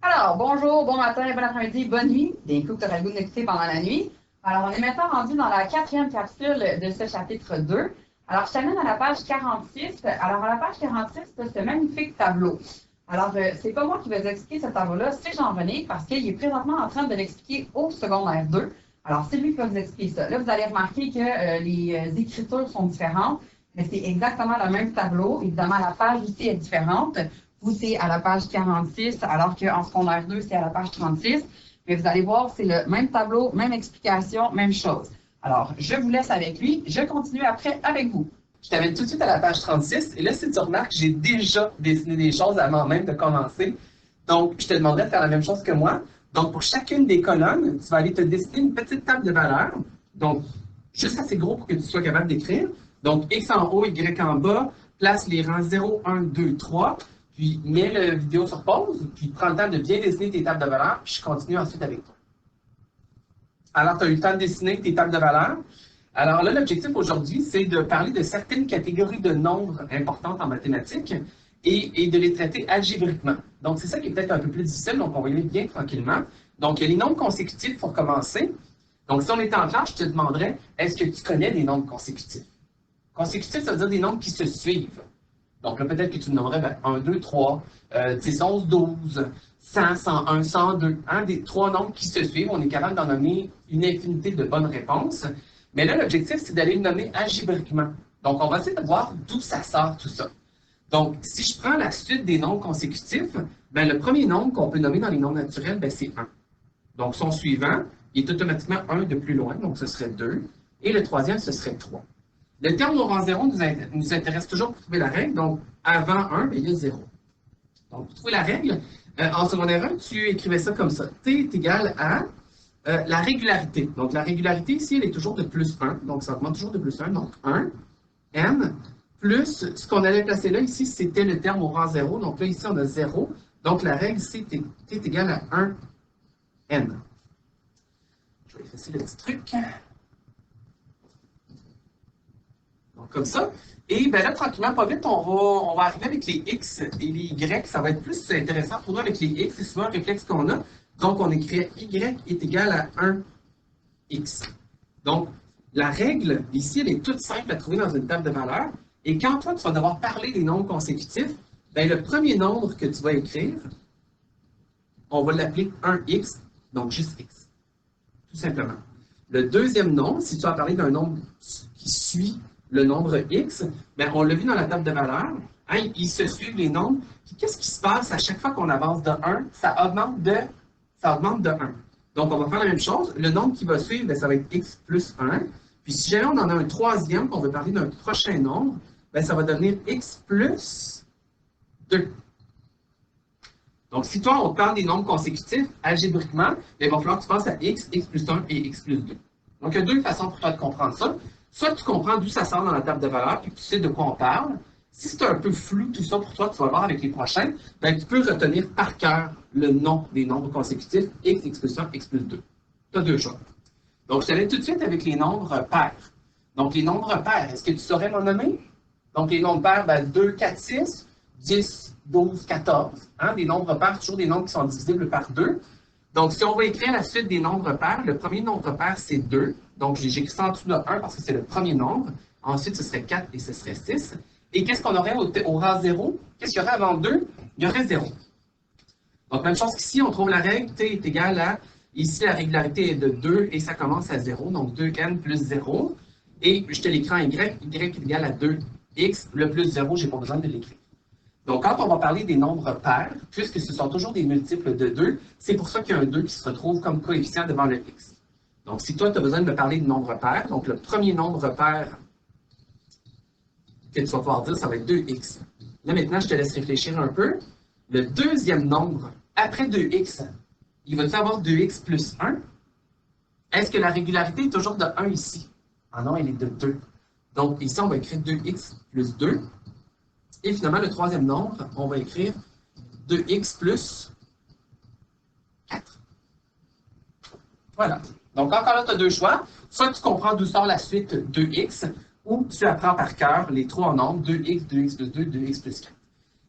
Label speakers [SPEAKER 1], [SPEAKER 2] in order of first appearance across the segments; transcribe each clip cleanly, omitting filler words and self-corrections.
[SPEAKER 1] Alors, bonjour, bon matin, bon après-midi, bonne nuit. Des coups que tu auras le goût d'écouter pendant la nuit. Alors, on est maintenant rendu dans la quatrième capsule de ce chapitre 2. Alors, je t'amène à la page 46. Alors, à la page 46, tu as ce magnifique tableau. Alors, c'est pas moi qui vais vous expliquer ce tableau-là, c'est Jean-René, parce qu'il est présentement en train de l'expliquer au secondaire 2. Alors, c'est lui qui va vous expliquer ça. Là, vous allez remarquer que les écritures sont différentes, mais c'est exactement le même tableau. Évidemment, la page ici est différente. Vous, c'est à la page 46, alors qu'en secondaire 2, c'est à la page 36. Mais vous allez voir, c'est le même tableau, même explication, même chose. Alors, je vous laisse avec lui. Je continue après avec vous.
[SPEAKER 2] Je t'amène tout de suite à la page 36. Et là, si tu remarques, j'ai déjà dessiné des choses avant même de commencer. Donc, je te demanderai de faire la même chose que moi. Donc, pour chacune des colonnes, tu vas aller te dessiner une petite table de valeurs. Donc, juste assez gros pour que tu sois capable d'écrire. Donc, X en haut, Y en bas. Place les rangs 0, 1, 2, 3. Puis, mets la vidéo sur pause. Puis, prends le temps de bien dessiner tes tables de valeurs. Puis, je continue ensuite avec toi. Alors, tu as eu le temps de dessiner tes tables de valeurs. Alors là, l'objectif aujourd'hui, c'est de parler de certaines catégories de nombres importantes en mathématiques et de les traiter algébriquement. Donc, c'est ça qui est peut-être un peu plus difficile, donc on va y aller bien tranquillement. Donc, il y a les nombres consécutifs pour commencer. Donc, si on était en classe, je te demanderais, est-ce que tu connais des nombres consécutifs? Consécutifs, ça veut dire des nombres qui se suivent. Donc là, peut-être que tu me nommerais 1, 2, 3, 10, 11, 12, 100, 101, 102. Hein, des trois nombres qui se suivent. On est capable d'en nommer une infinité de bonnes réponses. Mais là, l'objectif, c'est d'aller le nommer algébriquement. Donc, on va essayer de voir d'où ça sort tout ça. Donc, si je prends la suite des nombres consécutifs, ben, le premier nombre qu'on peut nommer dans les nombres naturels, ben, c'est 1. Donc, son suivant, il est automatiquement 1 de plus loin, donc ce serait 2. Et le troisième, ce serait 3. Le terme au rang 0 nous intéresse toujours pour trouver la règle. Donc, avant 1, ben, il y a 0. Donc, pour trouver la règle, en secondaire 1, tu écrivais ça comme ça. T est égal à la régularité. Donc, la régularité ici, elle est toujours de plus 1. Donc, ça augmente toujours de plus 1. Donc, 1, n, plus ce qu'on allait placer là, ici, c'était le terme au rang 0. Donc, là, ici, on a 0. Donc, la règle ici est égale à 1, n. Je vais effacer le petit truc. Donc, comme ça. Et bien là, tranquillement, pas vite, on va arriver avec les x et les y. Ça va être plus intéressant pour nous avec les x. C'est souvent un réflexe qu'on a. Donc, on écrit y est égal à 1x. Donc, la règle, ici, elle est toute simple à trouver dans une table de valeurs. Et quand toi, tu vas devoir parler des nombres consécutifs, bien, le premier nombre que tu vas écrire, on va l'appeler 1x, donc juste x. Tout simplement. Le deuxième nombre, si tu vas parler d'un nombre qui suit le nombre x, bien, on l'a vu dans la table de valeurs, hein, ils se suivent les nombres. Qu'est-ce qui se passe à chaque fois qu'on avance de 1? Ça augmente de 1. Donc, on va faire la même chose. Le nombre qui va suivre, bien, ça va être x plus 1. Puis, si jamais on en a un troisième, qu'on veut parler d'un prochain nombre, bien, ça va devenir x plus 2. Donc, si toi, on te parle des nombres consécutifs, algébriquement, bien, il va falloir que tu penses à x, x plus 1 et x plus 2. Donc, il y a deux façons pour toi de comprendre ça. Soit tu comprends d'où ça sort dans la table de valeurs, puis tu sais de quoi on parle. Si c'est un peu flou tout ça pour toi, tu vas voir avec les prochains, bien, tu peux retenir par cœur le nom des nombres consécutifs, x, x plus 1, x plus 2. Tu as deux choix. Donc, je t'allais tout de suite avec les nombres pairs. Donc, les nombres pairs, est-ce que tu saurais m'en nommer? Donc, les nombres pairs, ben, 2, 4, 6, 10, 12, 14. Hein? Des nombres pairs, toujours des nombres qui sont divisibles par 2. Donc, si on va écrire la suite des nombres pairs, le premier nombre pair, c'est 2. Donc, j'écris ça en dessous de 1 parce que c'est le premier nombre. Ensuite, ce serait 4 et ce serait 6. Et qu'est-ce qu'on aurait au rang 0? Qu'est-ce qu'il y aurait avant 2? Il y aurait 0. Donc, même chose qu'ici, on trouve la règle, t est égal à, ici, la régularité est de 2 et ça commence à 0. Donc, 2n plus 0. Et je te l'écris en y, y est égal à 2x. Le plus 0, je n'ai pas besoin de l'écrire. Donc, quand on va parler des nombres pairs, puisque ce sont toujours des multiples de 2, c'est pour ça qu'il y a un 2 qui se retrouve comme coefficient devant le x. Donc, si toi, tu as besoin de me parler de nombres pairs, donc le premier nombre pair que tu vas pouvoir dire, ça va être 2x. Là, maintenant, je te laisse réfléchir un peu. Le deuxième nombre, après 2x, il va-tu avoir 2x plus 1? Est-ce que la régularité est toujours de 1 ici? Ah non, elle est de 2. Donc, ici, on va écrire 2x plus 2. Et finalement, le troisième nombre, on va écrire 2x plus 4. Voilà. Donc, encore là, tu as deux choix. Soit tu comprends d'où sort la suite 2x, ou tu apprends par cœur les trois nombres, 2x, 2x plus 2, 2x plus 4.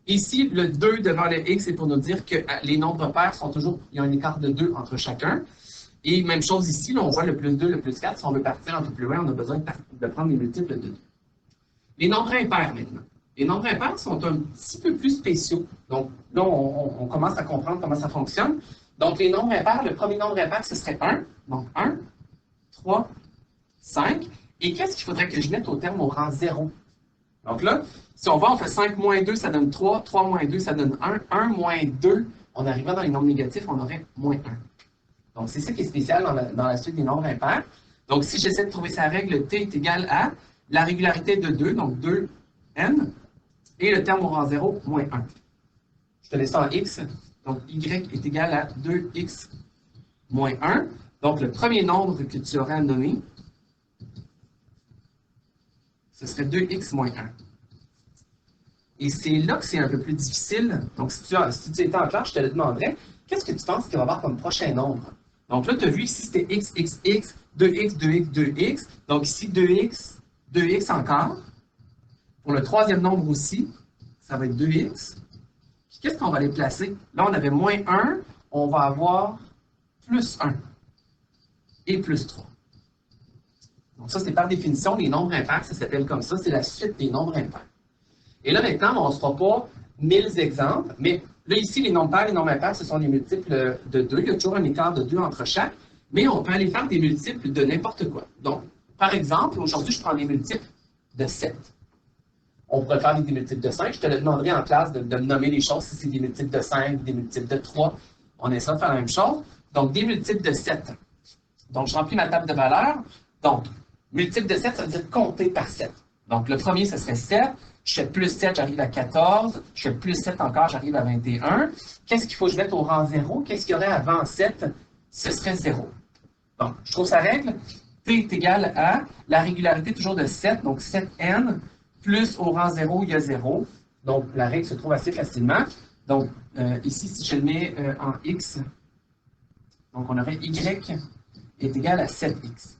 [SPEAKER 2] Ici, le 2 devant le x, c'est pour nous dire que les nombres pairs sont toujours, il y a un écart de 2 entre chacun. Et même chose ici, là, on voit le plus 2, le plus 4. Si on veut partir un peu plus loin, on a besoin de prendre les multiples de 2. Les nombres impairs maintenant. Les nombres impairs sont un petit peu plus spéciaux. Donc là, on commence à comprendre comment ça fonctionne. Donc les nombres impairs, le premier nombre impair, ce serait 1. Donc 1, 3, 5. Et qu'est-ce qu'il faudrait que je mette au terme au rang 0? Donc là, si on va, on fait 5 moins 2, ça donne 3. 3 moins 2, ça donne 1. 1 moins 2, on arriverait dans les nombres négatifs, on aurait moins 1. Donc, c'est ça qui est spécial dans la suite des nombres impairs. Donc, si j'essaie de trouver sa règle, t est égal à la régularité de 2, donc 2n, et le terme au rang 0, moins 1. Je te laisse ça en x. Donc, y est égal à 2x moins 1. Donc, le premier nombre que tu aurais à nommer, ce serait 2x moins 1. Et c'est là que c'est un peu plus difficile. Donc, si tu étais en classe, je te le demanderais, qu'est-ce que tu penses qu'il va y avoir comme prochain nombre? Donc là, tu as vu ici, c'était x, x, x, 2x, 2x, 2x. Donc ici, 2x, 2x encore. Pour le troisième nombre aussi, ça va être 2x. Puis qu'est-ce qu'on va les placer? Là, on avait moins 1, on va avoir plus 1 et plus 3. Donc ça, c'est par définition, les nombres impairs, ça s'appelle comme ça, c'est la suite des nombres impairs. Et là, maintenant, on ne se fera pas 1000 exemples, mais là, ici, les nombres pairs et les nombres impairs, ce sont des multiples de 2. Il y a toujours un écart de 2 entre chaque, mais on peut aller faire des multiples de n'importe quoi. Donc, par exemple, aujourd'hui, je prends des multiples de 7. On pourrait faire des multiples de 5. Je te le demanderai en classe de me nommer les choses si c'est des multiples de 5, des multiples de 3. On essaie de faire la même chose. Donc, des multiples de 7. Donc, je remplis ma table de valeurs. Donc, multiple de 7, ça veut dire compter par 7. Donc, le premier, ce serait 7. Je fais plus 7, j'arrive à 14. Je fais plus 7 encore, j'arrive à 21. Qu'est-ce qu'il faut que je mette au rang 0? Qu'est-ce qu'il y aurait avant 7? Ce serait 0. Donc, je trouve sa règle. T est égal à la régularité toujours de 7, donc 7n, plus au rang 0, il y a 0. Donc, la règle se trouve assez facilement. Donc, ici, si je le mets en x, donc on aurait y est égal à 7x.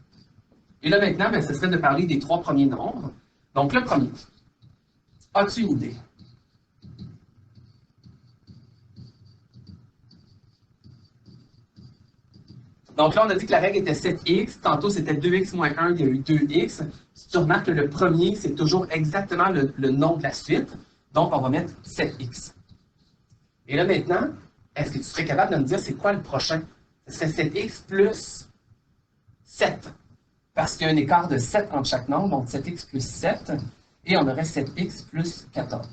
[SPEAKER 2] Et là, maintenant, ben, ce serait de parler des trois premiers nombres. Donc, le premier. As-tu une idée? Donc là, on a dit que la règle était 7x. Tantôt, c'était 2x moins 1, il y a eu 2x. Si tu remarques que le premier, c'est toujours exactement le nom de la suite. Donc, on va mettre 7x. Et là, maintenant, est-ce que tu serais capable de me dire c'est quoi le prochain? Ce serait 7x plus 7. Parce qu'il y a un écart de 7 entre chaque nombre, donc 7x plus 7. Et on aurait 7x plus 14.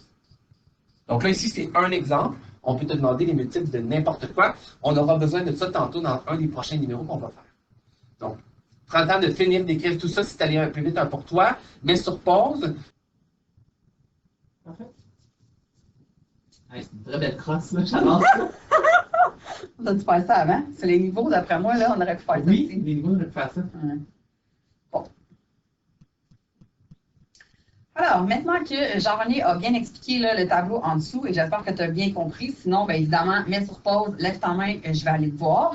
[SPEAKER 2] Donc là, ici, c'est un exemple. On peut te demander les multiples de n'importe quoi. On aura besoin de ça tantôt dans un des prochains numéros qu'on va faire. Donc, prends le temps de finir d'écrire tout ça si tu allais un peu vite pour toi. Mets sur pause.
[SPEAKER 3] Parfait. Hey, c'est une très belle crosse, là. J'adore ça.
[SPEAKER 1] On a dû faire ça avant. C'est les niveaux, d'après moi, là, on aurait pu faire ça
[SPEAKER 3] Oui,
[SPEAKER 1] aussi.
[SPEAKER 3] les niveaux, on a pu faire ça.
[SPEAKER 1] Ouais. Bon. Alors, maintenant que Jean-René a bien expliqué là, le tableau en dessous, et j'espère que tu as bien compris, sinon, bien évidemment, mets sur pause, lève ta main, je vais aller te voir.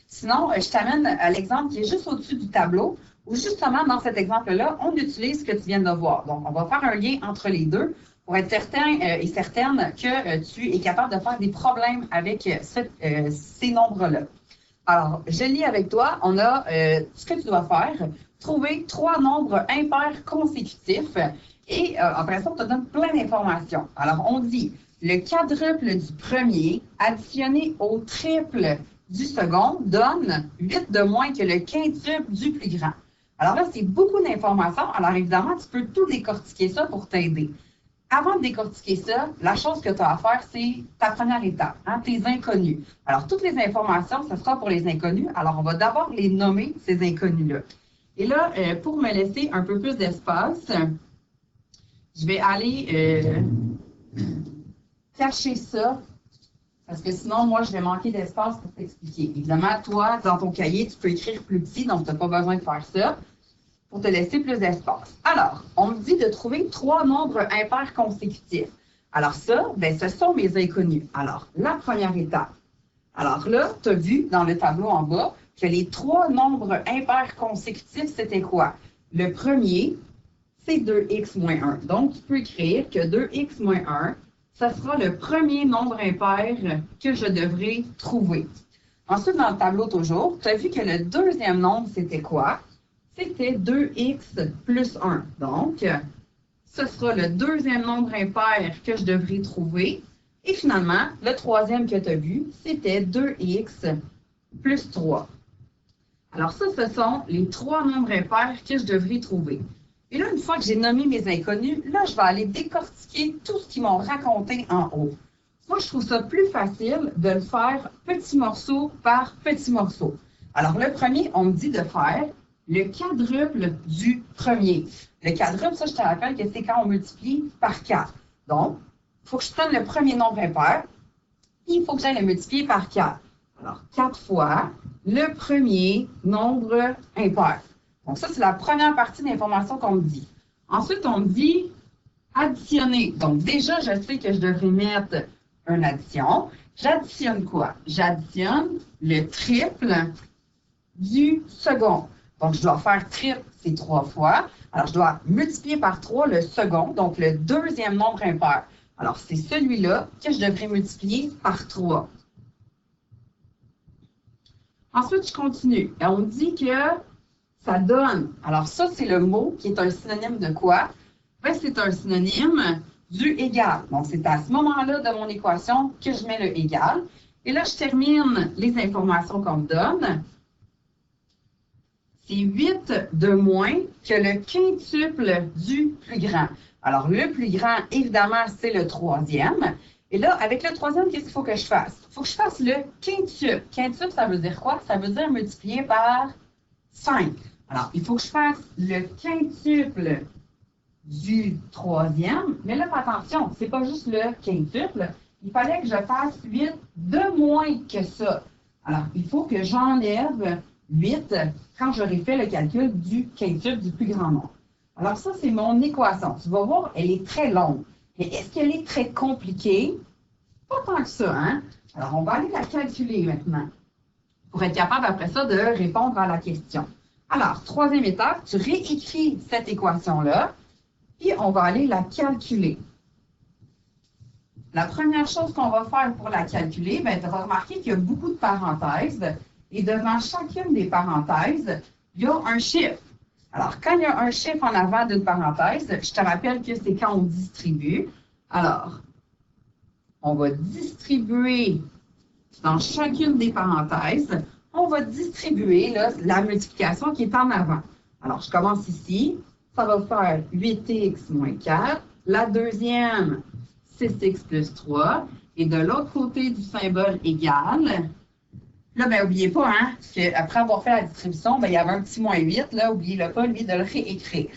[SPEAKER 1] Sinon, je t'amène à l'exemple qui est juste au-dessus du tableau, où justement, dans cet exemple-là, on utilise ce que tu viens de voir. Donc, on va faire un lien entre les deux pour être certain et certaine que tu es capable de faire des problèmes avec ces nombres-là. Alors, je lis avec toi. On a ce que tu dois faire, trouver 3 nombres impairs consécutifs. Et après ça, on te donne plein d'informations. Alors, on dit le quadruple du premier additionné au triple du second donne 8 de moins que le quintuple du plus grand. Alors là, c'est beaucoup d'informations. Alors évidemment, tu peux tout décortiquer ça pour t'aider. Avant de décortiquer ça, la chose que tu as à faire, c'est ta première étape, hein, tes inconnus. Alors, toutes les informations, ce sera pour les inconnus. Alors, on va d'abord les nommer, ces inconnus-là. Et là, pour me laisser un peu plus d'espace, je vais aller cacher ça, parce que sinon, moi, je vais manquer d'espace pour t'expliquer. Évidemment, toi, dans ton cahier, tu peux écrire plus petit, donc tu n'as pas besoin de faire ça, pour te laisser plus d'espace. Alors, on me dit de trouver 3 nombres impairs consécutifs. Alors ça, ben, ce sont mes inconnus. Alors, la première étape. Alors là, tu as vu dans le tableau en bas que les 3 nombres impairs consécutifs, c'était quoi? Le premier, c'est 2x moins 1. Donc, tu peux écrire que 2x moins 1, ça sera le premier nombre impair que je devrais trouver. Ensuite, dans le tableau toujours, tu as vu que le deuxième nombre, c'était quoi? C'était 2x plus 1. Donc, ce sera le deuxième nombre impair que je devrais trouver. Et finalement, le troisième que tu as vu, c'était 2x plus 3. Alors ça, ce sont les trois nombres impairs que je devrais trouver. Et là, une fois que j'ai nommé mes inconnus, là, je vais aller décortiquer tout ce qu'ils m'ont raconté en haut. Moi, je trouve ça plus facile de le faire petit morceau par petit morceau. Alors, le premier, on me dit de faire le quadruple du premier. Le quadruple, ça, je te rappelle que c'est quand on multiplie par 4. Donc, il faut que je prenne le premier nombre impair, et il faut que j'aille le multiplier par 4. Alors, 4 fois le premier nombre impair. Donc, ça, c'est la première partie de l'information qu'on me dit. Ensuite, on me dit additionner. Donc, déjà, je sais que je devrais mettre une addition. J'additionne quoi? J'additionne le triple du second. Donc, je dois faire triple, c'est 3 fois. Alors, je dois multiplier par 3 le second, donc le deuxième nombre impair. Alors, c'est celui-là que je devrais multiplier par 3. Ensuite, je continue. Et on me dit que ça donne. Alors, ça, c'est le mot qui est un synonyme de quoi? Ben, c'est un synonyme du égal. Donc, c'est à ce moment-là de mon équation que je mets le égal. Et là, je termine les informations qu'on me donne. C'est 8 de moins que le quintuple du plus grand. Alors, le plus grand, évidemment, c'est le troisième. Et là, avec le troisième, qu'est-ce qu'il faut que je fasse? Il faut que je fasse le quintuple. Quintuple, ça veut dire quoi? Ça veut dire multiplier par 5. Alors, il faut que je fasse le quintuple du troisième. Mais là, attention, c'est pas juste le quintuple. Il fallait que je fasse 8 de moins que ça. Alors, il faut que j'enlève 8 quand j'aurai fait le calcul du quintuple du plus grand nombre. Alors, ça, c'est mon équation. Tu vas voir, elle est très longue. Mais est-ce qu'elle est très compliquée? Pas tant que ça, hein? Alors, on va aller la calculer maintenant pour être capable, après ça, de répondre à la question. Alors, troisième étape, tu réécris cette équation-là, puis on va aller la calculer. La première chose qu'on va faire pour la calculer, bien, tu vas remarquer qu'il y a beaucoup de parenthèses, et devant chacune des parenthèses, il y a un chiffre. Alors, quand il y a un chiffre en avant d'une parenthèse, je te rappelle que c'est quand on distribue. Alors, on va distribuer dans chacune des parenthèses, on va distribuer là, la multiplication qui est en avant. Alors, je commence ici. Ça va faire 8x moins 4. La deuxième, 6x plus 3. Et de l'autre côté du symbole égal, là, bien, n'oubliez pas, hein, qu'après avoir fait la distribution, bien, il y avait un petit moins 8, là, oubliez-le pas, lui, de le réécrire.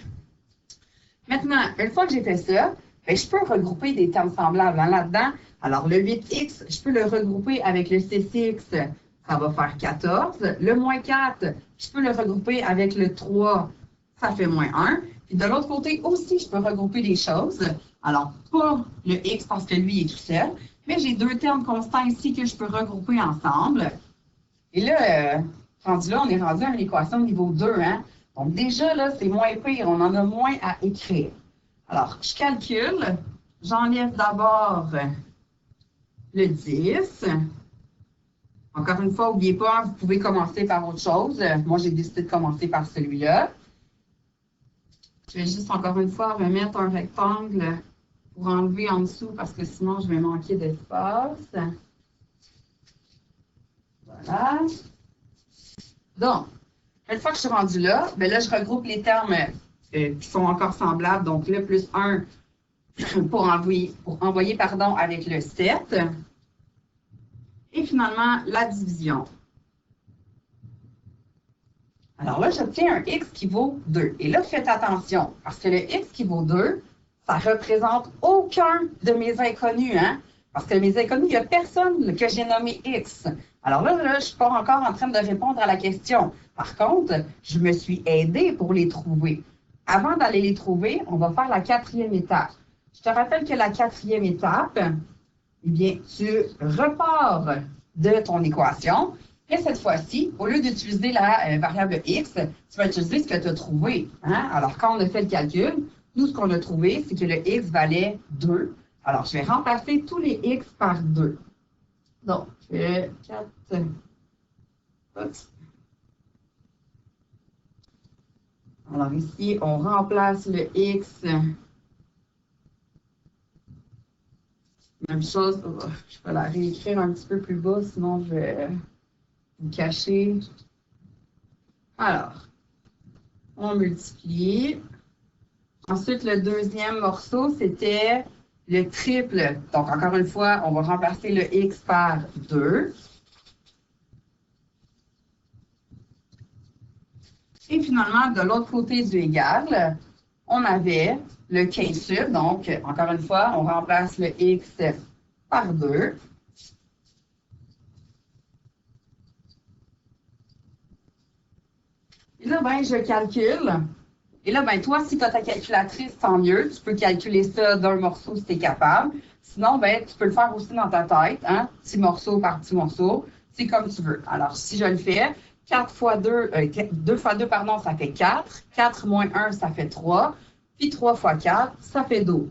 [SPEAKER 1] Maintenant, une fois que j'ai fait ça, bien, je peux regrouper des termes semblables hein, là-dedans. Alors, le 8x, je peux le regrouper avec le 6x, ça va faire 14. Le moins 4, je peux le regrouper avec le 3, ça fait moins 1. Puis de l'autre côté aussi, je peux regrouper des choses. Alors, pas le x parce que lui est écrit seul, mais j'ai deux termes constants ici que je peux regrouper ensemble. Et là, rendu là, on est rendu à une équation niveau 2. Hein? Donc déjà, là, c'est moins pire. On en a moins à écrire. Alors, je calcule. J'enlève d'abord le 10. Encore une fois, n'oubliez pas, vous pouvez commencer par autre chose. Moi, j'ai décidé de commencer par celui-là. Je vais juste, encore une fois, remettre un rectangle pour enlever en dessous parce que sinon, je vais manquer d'espace. Voilà. Donc, une fois que je suis rendue là, bien là, je regroupe les termes qui sont encore semblables. Donc, le plus 1 pour envoyer avec le 7. Et finalement, la division. Alors là, j'obtiens un x qui vaut 2. Et là, faites attention, parce que le x qui vaut 2, ça ne représente aucun de mes inconnus. Hein? Parce que mes inconnus, il n'y a personne que j'ai nommé x. Alors là, je ne suis pas encore en train de répondre à la question. Par contre, je me suis aidée pour les trouver. Avant d'aller les trouver, on va faire la quatrième étape. Je te rappelle que la quatrième étape, eh bien, tu repars de ton équation. Et cette fois-ci, au lieu d'utiliser la variable x, tu vas utiliser ce que tu as trouvé. Hein? Alors, quand on a fait le calcul, nous, ce qu'on a trouvé, c'est que le x valait 2. Alors, je vais remplacer tous les x par 2. Donc, 4. Oups. Alors ici, on remplace le x. Même chose, je vais la réécrire un petit peu plus bas, sinon je vais vous cacher. Alors, on multiplie. Ensuite, le deuxième morceau, c'était le triple. Donc, encore une fois, on va remplacer le x par 2. Et finalement, de l'autre côté du égal, on avait le 15 sub. Donc, encore une fois, on remplace le x par 2. Et là, ben, je calcule. Et là, ben, toi, si tu as ta calculatrice, tant mieux. Tu peux calculer ça d'un morceau si tu es capable. Sinon, ben, tu peux le faire aussi dans ta tête, hein, petit morceau par petit morceau. C'est comme tu veux. Alors, si je le fais, 4 fois 2, 2 fois 2, pardon, ça fait 4. 4 moins 1, ça fait 3. Puis 3 fois 4, ça fait 12.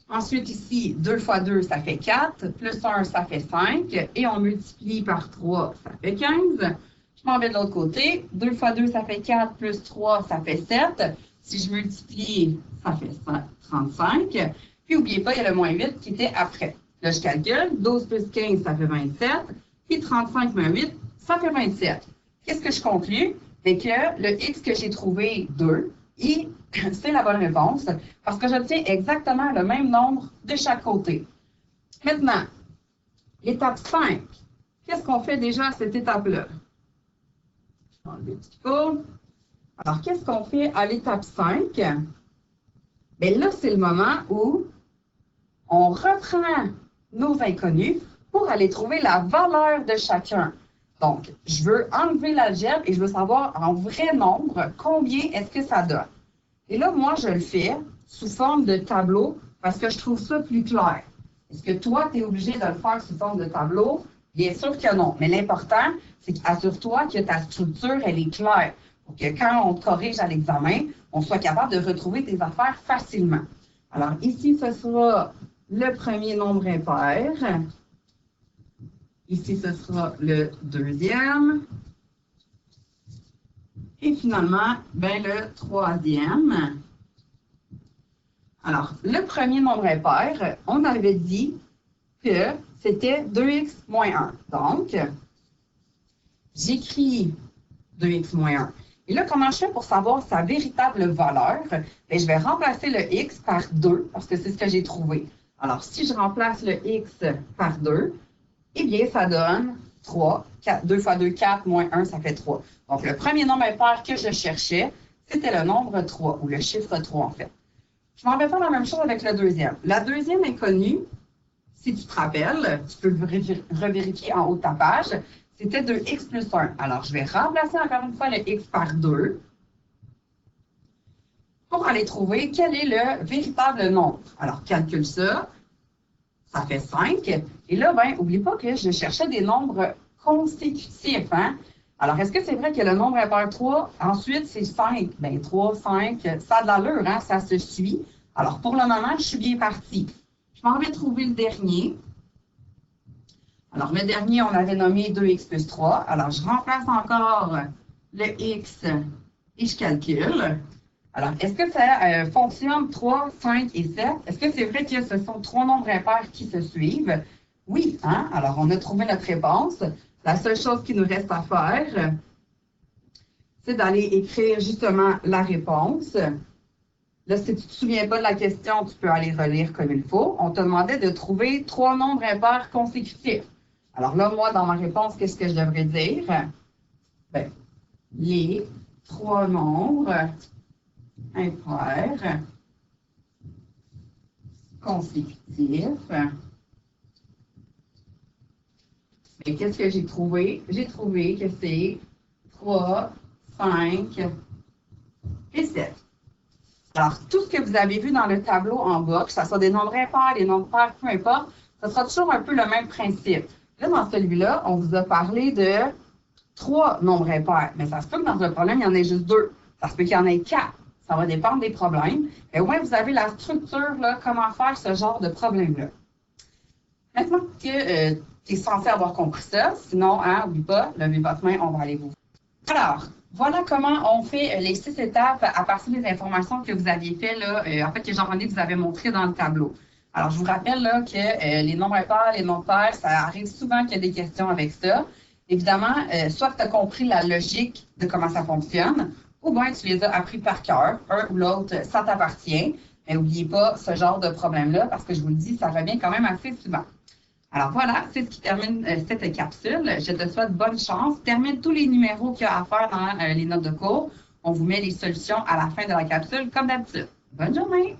[SPEAKER 1] Ensuite, ici, 2 fois 2, ça fait 4. Plus 1, ça fait 5. Et on multiplie par 3, ça fait 15. Je m'en vais de l'autre côté. 2 fois 2, ça fait 4. Plus 3, ça fait 7. Si je multiplie, ça fait 35. Puis, n'oubliez pas, il y a le moins 8 qui était après. Là, je calcule. 12 plus 15, ça fait 27. Puis 35 moins 8, ça fait 27. Qu'est-ce que je conclus? C'est que le x que j'ai trouvé, 2, et c'est la bonne réponse parce que j'obtiens exactement le même nombre de chaque côté. Maintenant, l'étape 5. Qu'est-ce qu'on fait déjà à cette étape-là? Je vais enlever un petit peu. Alors, qu'est-ce qu'on fait à l'étape 5? Bien là, c'est le moment où on reprend nos inconnus pour aller trouver la valeur de chacun. Donc, je veux enlever l'algèbre et je veux savoir en vrai nombre combien est-ce que ça donne. Et là, moi, je le fais sous forme de tableau parce que je trouve ça plus clair. Est-ce que toi, tu es obligé de le faire sous forme de tableau? Bien sûr que non. Mais l'important, c'est qu'assure-toi que ta structure, elle est claire. Pour que quand on te corrige à l'examen, on soit capable de retrouver tes affaires facilement. Alors, ici, ce sera le premier nombre impair. Ici, ce sera le deuxième. Et finalement, ben, le troisième. Alors, le premier nombre impair, on avait dit que c'était 2x moins 1. Donc, j'écris 2x moins 1. Et là, comment je fais pour savoir sa véritable valeur? Bien, je vais remplacer le x par 2 parce que c'est ce que j'ai trouvé. Alors, si je remplace le x par 2, eh bien, ça donne 3. 2 fois 2, 4, moins 1, ça fait 3. Donc, le premier nombre impair que je cherchais, c'était le nombre 3, ou le chiffre 3, en fait. Je m'en vais faire la même chose avec le deuxième. La deuxième inconnue, si tu te rappelles, tu peux revérifier en haut de ta page, c'était 2x plus 1. Alors, je vais remplacer encore une fois le x par 2 pour aller trouver quel est le véritable nombre. Alors, calcule ça. Ça fait 5. Et là, ben, n'oublie pas que je cherchais des nombres consécutifs. Hein? Alors, est-ce que c'est vrai que le nombre impair 3, ensuite, c'est 5? Bien, 3, 5, ça a de l'allure, hein? Ça se suit. Alors, pour le moment, je suis bien partie. Je m'en vais trouver le dernier. Alors, le dernier, on avait nommé 2x plus 3. Alors, je remplace encore le x et je calcule. Alors, est-ce que ça fonctionne 3, 5 et 7? Est-ce que c'est vrai que ce sont 3 nombres impairs qui se suivent? Oui, hein? Alors, on a trouvé notre réponse. La seule chose qui nous reste à faire, c'est d'aller écrire justement la réponse. Là, si tu ne te souviens pas de la question, tu peux aller relire comme il faut. On te demandait de trouver 3 nombres impairs consécutifs. Alors là, moi, dans ma réponse, qu'est-ce que je devrais dire? Bien, les 3 nombres impairs consécutifs. Et qu'est-ce que j'ai trouvé? J'ai trouvé que c'est 3, 5 et 7. Alors, tout ce que vous avez vu dans le tableau en bas, que ce soit des nombres impairs, des nombres pairs, peu importe, ce sera toujours un peu le même principe. Là, dans celui-là, on vous a parlé de 3 nombres impairs. Mais ça se peut que dans un problème, il y en ait juste 2. Ça se peut qu'il y en ait 4. Ça va dépendre des problèmes. Et au moins, vous avez la structure, là, comment faire ce genre de problème-là. Maintenant que tu es censé avoir compris ça, sinon, hein, oublie pas, levez votre main, on va aller vous. Alors, voilà comment on fait les 6 étapes à partir des informations que vous aviez fait, là, en fait, que Jean-René vous avait montré dans le tableau. Alors, je vous rappelle là, que les nombres impairs, les nombres pairs, ça arrive souvent qu'il y a des questions avec ça. Évidemment, soit tu as compris la logique de comment ça fonctionne, ou bien tu les as appris par cœur, un ou l'autre, ça t'appartient. Mais n'oubliez pas ce genre de problème-là, parce que je vous le dis, ça revient quand même assez souvent. Alors voilà, c'est ce qui termine cette capsule. Je te souhaite bonne chance. Termine tous les numéros qu'il y a à faire dans les notes de cours. On vous met les solutions à la fin de la capsule, comme d'habitude. Bonne journée!